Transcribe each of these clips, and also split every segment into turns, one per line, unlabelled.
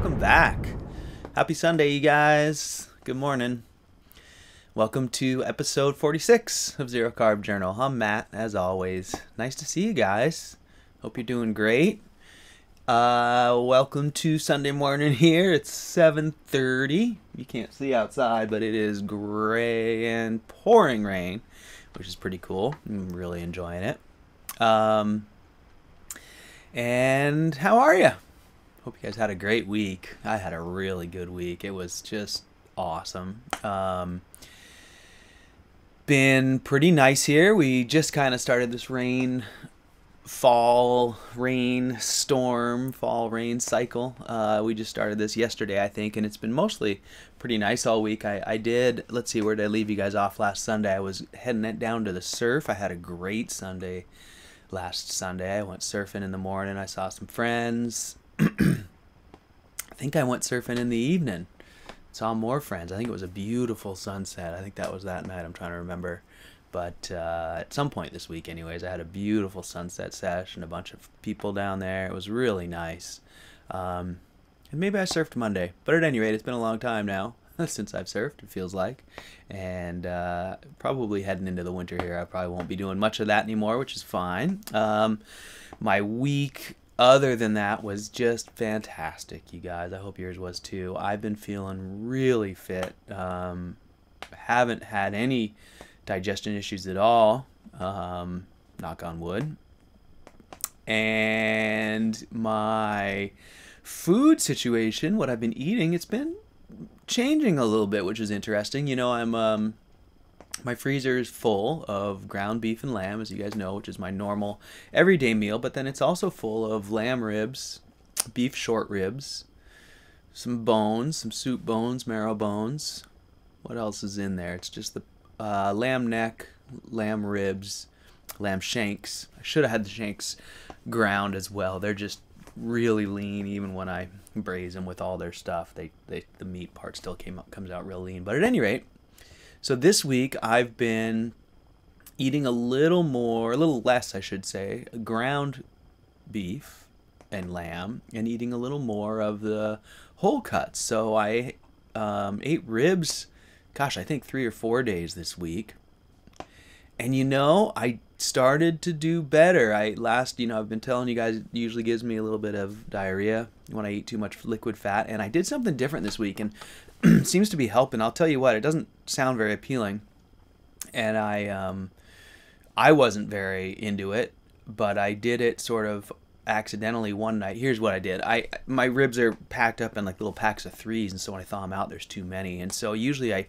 welcome back. Happy Sunday, you guys. Good morning. Welcome to episode 46 of Zero Carb Journal. I'm Matt, as always. Nice to see you guys. Hope you're doing great. Welcome to Sunday morning here. It's 7:30. You can't see outside, but it is gray and pouring rain, which is pretty cool. I'm really enjoying it. And how are you? Hope you guys had a great week. I had a really good week. It was just awesome. Been pretty nice here. We just kind of started this fall rain cycle. We just started this yesterday, I think, and it's been mostly pretty nice all week. I did, let's see, where did I leave you guys off last Sunday? I was heading it down to the surf. I had a great Sunday last Sunday. I went surfing in the morning. I saw some friends. I think I went surfing in the evening. Saw more friends. I think it was a beautiful sunset. I think that was that night. I'm trying to remember. But at some point this week, anyways, I had a beautiful sunset sesh and a bunch of people down there. It was really nice. And maybe I surfed Monday. But at any rate, it's been a long time now since I've surfed, it feels like. And probably heading into the winter here, I probably won't be doing much of that anymore, which is fine. My week, other than that, was just fantastic, you guys. I hope yours was too. I've been feeling really fit. Haven't had any digestion issues at all, knock on wood. And my food situation, what I've been eating, it's been changing a little bit, which is interesting. You know, my freezer is full of ground beef and lamb, as you guys know, which is my normal everyday meal, but then it's also full of lamb ribs, beef short ribs, some bones, some soup bones, marrow bones. What else is in there? It's just the lamb neck, lamb ribs, lamb shanks. I should have had the shanks ground as well. They're just really lean. Even when I braise them with all their stuff, the meat part still comes out real lean. But at any rate, so this week I've been eating a little less, I should say, ground beef and lamb, and eating a little more of the whole cuts. So I ate ribs, gosh, I think 3 or 4 days this week. And you know, I started to do better. I've been telling you guys, it usually gives me a little bit of diarrhea when I eat too much liquid fat, and I did something different this week, and seems to be helping. I'll tell you what, it doesn't sound very appealing, and I wasn't very into it, but I did it sort of accidentally one night. Here's what I did. My ribs are packed up in like little packs of 3s, and so when I thaw them out, there's too many, and so usually I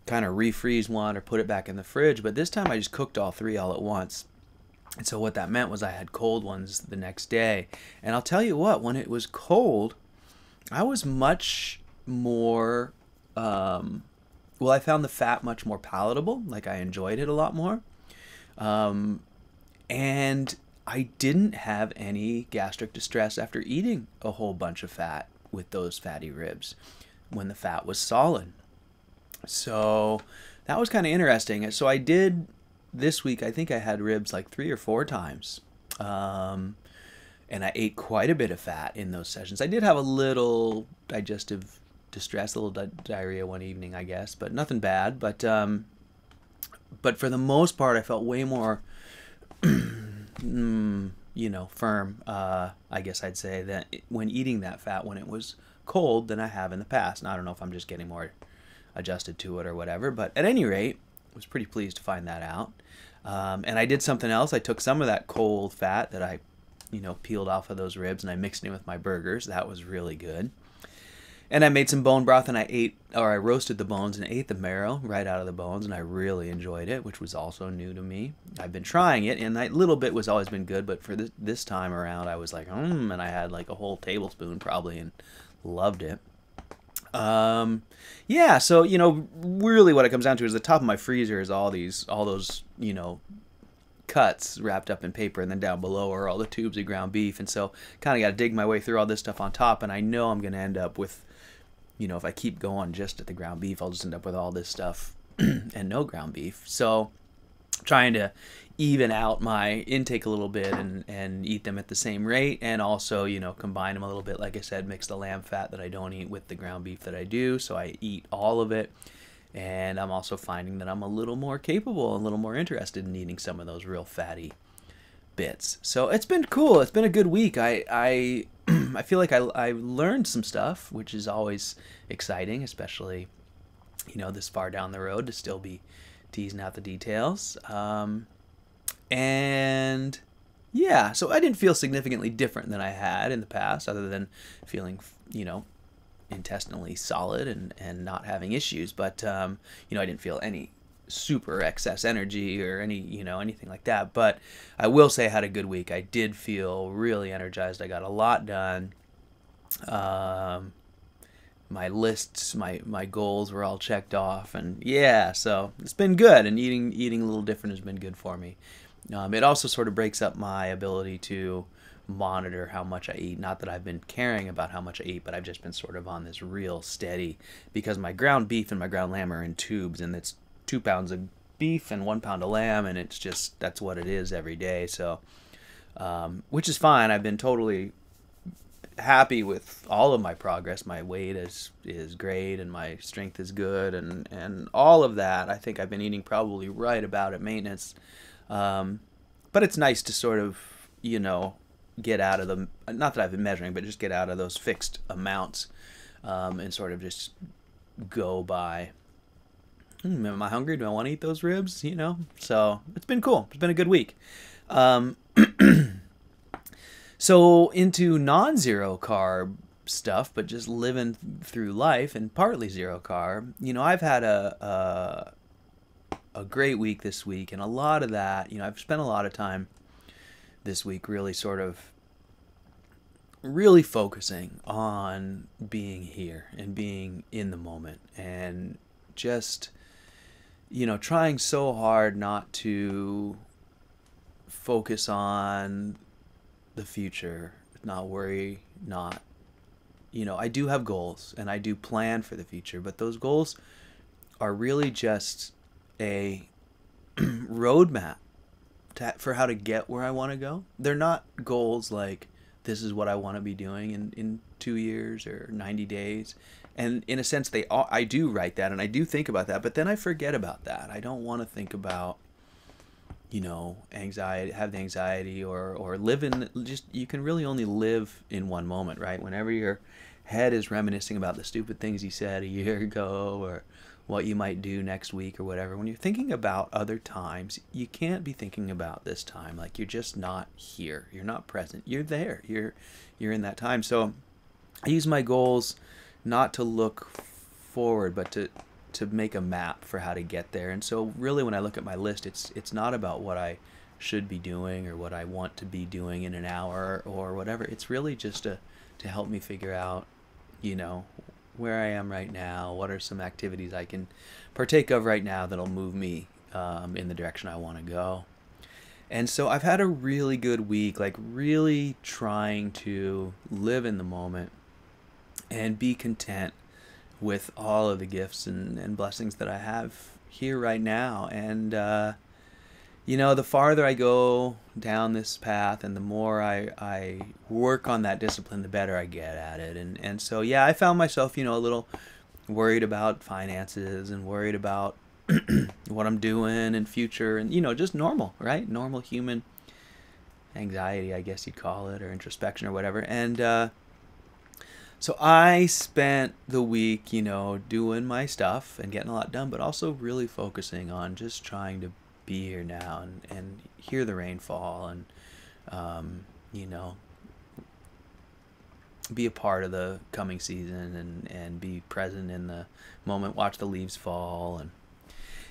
kind of refreeze one or put it back in the fridge, but this time I just cooked all 3 all at once. And so what that meant was I had cold ones the next day. And I'll tell you what, when it was cold, I was much more, I found the fat much more palatable. Like, I enjoyed it a lot more. And I didn't have any gastric distress after eating a whole bunch of fat with those fatty ribs when the fat was solid. So that was kind of interesting. So I did this week, I think I had ribs like 3 or 4 times. And I ate quite a bit of fat in those sessions. I did have a little digestive distress, a little diarrhea one evening, I guess, but nothing bad. But for the most part, I felt way more, firm, I guess I'd say, that when eating that fat when it was cold than I have in the past. And I don't know if I'm just getting more adjusted to it or whatever, but at any rate, I was pretty pleased to find that out. And I did something else. I took some of that cold fat that I, peeled off of those ribs, and I mixed it with my burgers. That was really good. And I made some bone broth, and I roasted the bones and ate the marrow right out of the bones, and I really enjoyed it, which was also new to me. I've been trying it, and that little bit was always been good, but for this time around, I was like, and I had like a whole tablespoon probably, and loved it. Yeah, so, really what it comes down to is the top of my freezer is all those, cuts wrapped up in paper, and then down below are all the tubes of ground beef, and so kind of got to dig my way through all this stuff on top, and I know I'm going to end up with, if I keep going just at the ground beef, I'll just end up with all this stuff and no ground beef. So trying to even out my intake a little bit and eat them at the same rate, and also, combine them a little bit. Like I said, mix the lamb fat that I don't eat with the ground beef that I do, so I eat all of it. And I'm also finding that I'm a little more capable, a little more interested in eating some of those real fatty bits. So it's been cool. It's been a good week. I I feel like I learned some stuff, which is always exciting, especially this far down the road to still be teasing out the details. And yeah, so I didn't feel significantly different than I had in the past, other than feeling, intestinally solid and not having issues. But, I didn't feel any super excess energy or anything like that. But I will say I had a good week. I did feel really energized. I got a lot done. My lists, my goals were all checked off, and yeah, so it's been good. And eating a little different has been good for me. It also sort of breaks up my ability to monitor how much I eat. Not that I've been caring about how much I eat, but I've just been sort of on this real steady, because my ground beef and my ground lamb are in tubes, and it's 2 pounds of beef and 1 pound of lamb, and it's just, that's what it is every day. So, which is fine. I've been totally happy with all of my progress. My weight is great, and my strength is good, and all of that. I think I've been eating probably right about at maintenance. But it's nice to sort of, get out of the, not that I've been measuring, but just get out of those fixed amounts, and sort of just go by, am I hungry? Do I want to eat those ribs? So it's been cool. It's been a good week. So into non-zero carb stuff, but just living through life and partly zero carb, I've had a great week this week, and a lot of that, I've spent a lot of time this week really sort of really focusing on being here and being in the moment, and just, trying so hard not to focus on the future, not worry, not, I do have goals and I do plan for the future, but those goals are really just a roadmap for how to get where I want to go. They're not goals like, this is what I want to be doing in 2 years or 90 days. And in a sense, I do write that and I do think about that, but then I forget about that. I don't want to think about, anxiety, have the anxiety, or live in, just, you can really only live in one moment, right? Whenever your head is reminiscing about the stupid things you said a year ago, or what you might do next week or whatever, when you're thinking about other times, you can't be thinking about this time. Like, you're just not here. You're not present. You're there. You're in that time. So I use my goals not to look forward, but to make a map for how to get there. And so really, when I look at my list, it's not about what I should be doing or what I want to be doing in an hour or whatever. It's really just to help me figure out, where I am right now. What are some activities I can partake of right now that'll move me in the direction I want to go. And so I've had a really good week, like really trying to live in the moment and be content with all of the gifts and blessings that I have here right now. And, the farther I go down this path and the more I work on that discipline, the better I get at it. And so, yeah, I found myself, a little worried about finances and worried about what I'm doing in future, and, just normal, right? Normal human anxiety, I guess you'd call it, or introspection or whatever. And, so I spent the week, doing my stuff and getting a lot done, but also really focusing on just trying to be here now and hear the rain fall and, be a part of the coming season and be present in the moment, watch the leaves fall. And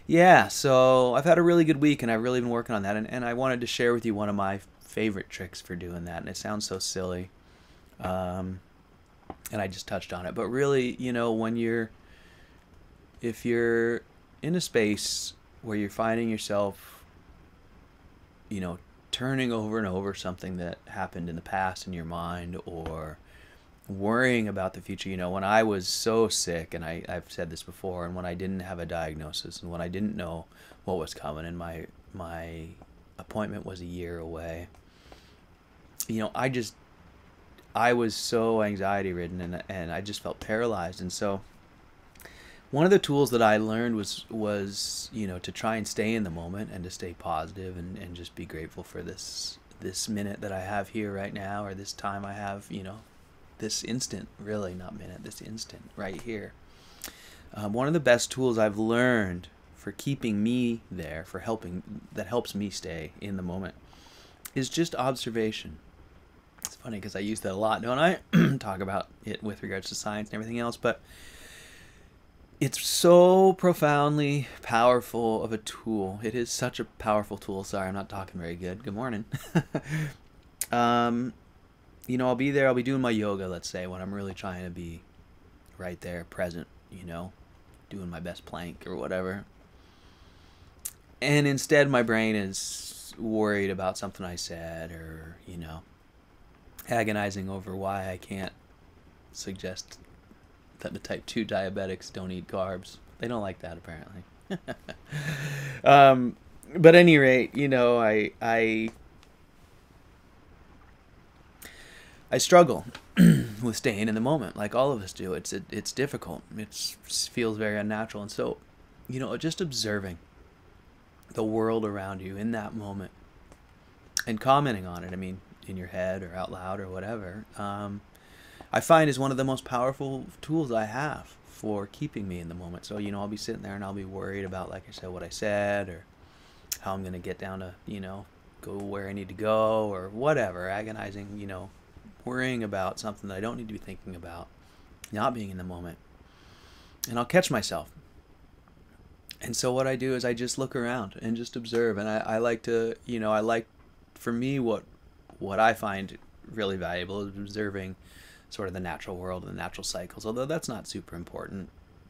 yeah, so I've had a really good week and I've really been working on that. And I wanted to share with you one of my favorite tricks for doing that. And it sounds so silly. And I just touched on it, but really, if you're in a space where you're finding yourself, turning over and over something that happened in the past in your mind, or worrying about the future. When I was so sick, and I've said this before, and when I didn't have a diagnosis and when I didn't know what was coming, and my my appointment was a year away, I was so anxiety ridden, and I just felt paralyzed. And so one of the tools that I learned was to try and stay in the moment and to stay positive, and just be grateful for this minute that I have here right now, or this time I have, this instant, really, not minute, this instant right here. One of the best tools I've learned for keeping me there, that helps me stay in the moment, is just observation. It's funny because I use that a lot, don't I? Talk about it with regards to science and everything else, but it's so profoundly powerful of a tool. It is such a powerful tool. Sorry, I'm not talking very good. Good morning. I'll be there. I'll be doing my yoga, let's say, when I'm really trying to be right there, present, doing my best plank or whatever. And instead, my brain is worried about something I said, or, agonizing over why I can't suggest that the type 2 diabetics don't eat carbs. They don't like that, apparently. But at any rate, I struggle with staying in the moment, like all of us do. It's difficult. It feels very unnatural. And so, just observing the world around you in that moment and commenting on it, in your head or out loud or whatever, I find is one of the most powerful tools I have for keeping me in the moment. So, I'll be sitting there and I'll be worried about, like I said, what I said, or how I'm going to get down to, go where I need to go, or whatever, agonizing, worrying about something that I don't need to be thinking about, not being in the moment. And I'll catch myself. And so what I do is I just look around and just observe. And I like to, for me, what I find really valuable is observing sort of the natural world and the natural cycles, although that's not super important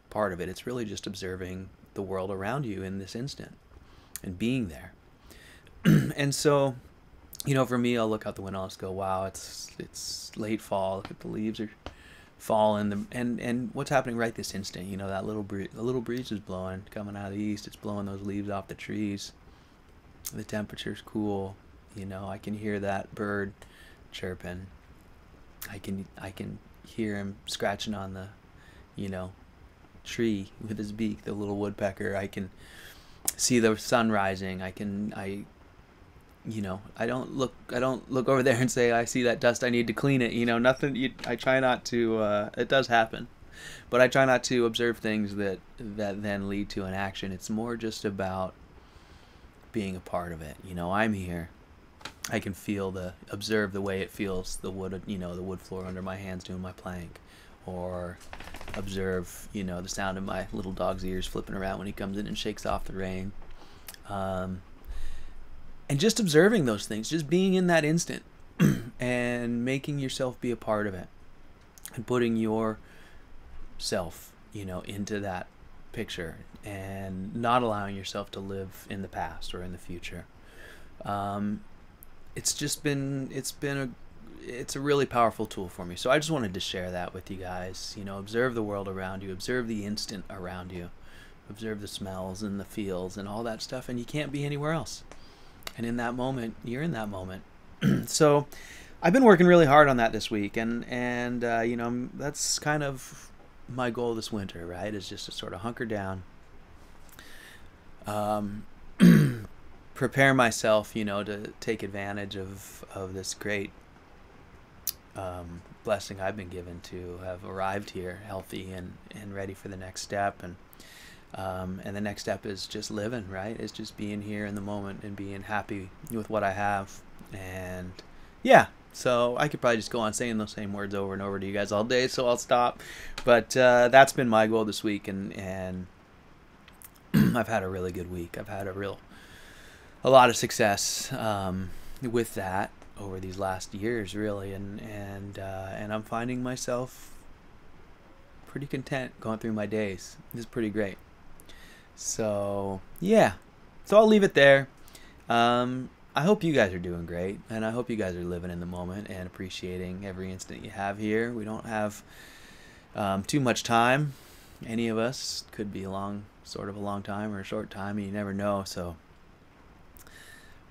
part of it. It's really just observing the world around you in this instant and being there. And so, for me, I'll look out the window and just go, wow, it's late fall. Look at the leaves are falling, and what's happening right this instant. That little breeze is blowing, coming out of the east. It's blowing those leaves off the trees. The temperature's cool. I can hear that bird chirping. I can hear him scratching on the, tree with his beak, the little woodpecker. I can see the sun rising. I don't look over there and say, I see that dust, I need to clean it. Nothing. I try not to. It does happen, but I try not to observe things that then lead to an action. It's more just about being a part of it. I'm here. I can observe the way it feels, the wood, the wood floor under my hands doing my plank, or observe, the sound of my little dog's ears flipping around when he comes in and shakes off the rain. And just observing those things, just being in that instant and making yourself be a part of it, and putting yourself, into that picture, and not allowing yourself to live in the past or in the future. It's a really powerful tool for me. So I just wanted to share that with you guys. Observe the world around you, observe the instant around you, observe the smells and the feels and all that stuff, and you can't be anywhere else. And in that moment, you're in that moment. So I've been working really hard on that this week, and that's kind of my goal this winter, right? Is just to sort of hunker down, prepare myself, to take advantage of this great blessing I've been given to have arrived here healthy and ready for the next step. And the next step is just living, right? It's just being here in the moment and being happy with what I have. And yeah, so I could probably just go on saying those same words over and over to you guys all day, so I'll stop. But that's been my goal this week, and I've had a really good week. I've had a lot of success with that over these last years, really, and I'm finding myself pretty content going through my days. This is pretty great. So yeah, so I'll leave it there. I hope you guys are doing great, and I hope you guys are living in the moment and appreciating every instant you have here. We don't have too much time. Any of us could be sort of a long time or a short time, and you never know. So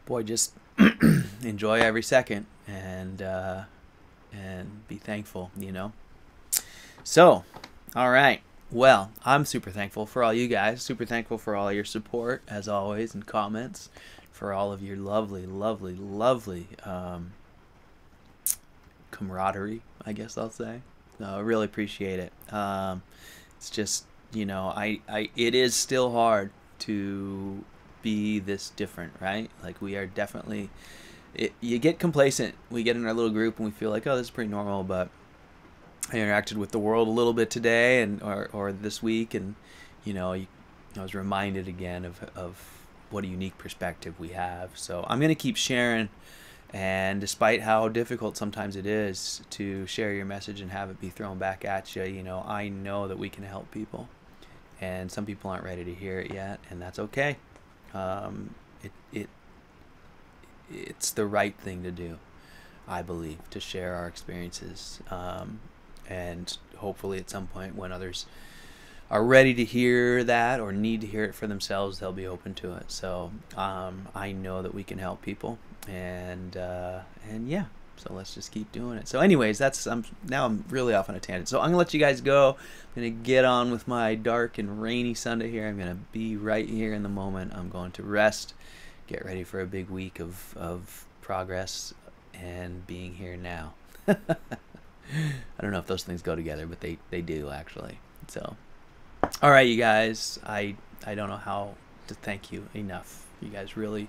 boy, just enjoy every second and be thankful, you know. So, all right. Well, I'm super thankful for all you guys. Super thankful for all your support, as always, and comments. For all of your lovely, lovely, lovely camaraderie, I guess I'll say. No, I really appreciate it. It's just, you know, it is still hard to be this different, right? Like, we are definitely, you get complacent. We get in our little group and we feel like, oh, this is pretty normal, but I interacted with the world a little bit today or this week, and, you know, I was reminded again of what a unique perspective we have. So I'm going to keep sharing, and despite how difficult sometimes it is to share your message and have it be thrown back at you, you know, I know that we can help people, and some people aren't ready to hear it yet, and that's okay. It's the right thing to do, I believe, to share our experiences, and hopefully at some point when others are ready to hear that or need to hear it for themselves, they'll be open to it. So I know that we can help people, and yeah, so let's just keep doing it. So anyways, now I'm really off on a tangent, so I'm gonna let you guys go. I'm gonna get on with my dark and rainy Sunday here. I'm gonna be right here in the moment. I'm going to rest, get ready for a big week of progress and being here now. I don't know if those things go together, but they do actually. So all right, you guys, I don't know how to thank you enough. You guys really,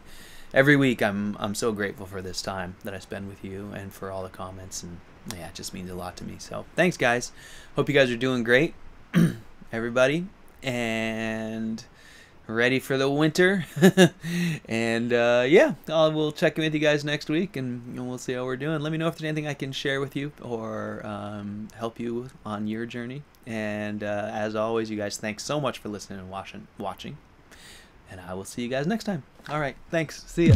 every week I'm so grateful for this time that I spend with you and for all the comments, and yeah, it just means a lot to me. So thanks, guys. Hope you guys are doing great, everybody, and ready for the winter. And yeah, we'll check in with you guys next week, and we'll see how we're doing. Let me know if there's anything I can share with you or help you on your journey. And as always, you guys, thanks so much for listening and watching. And I will see you guys next time. All right, thanks. See ya.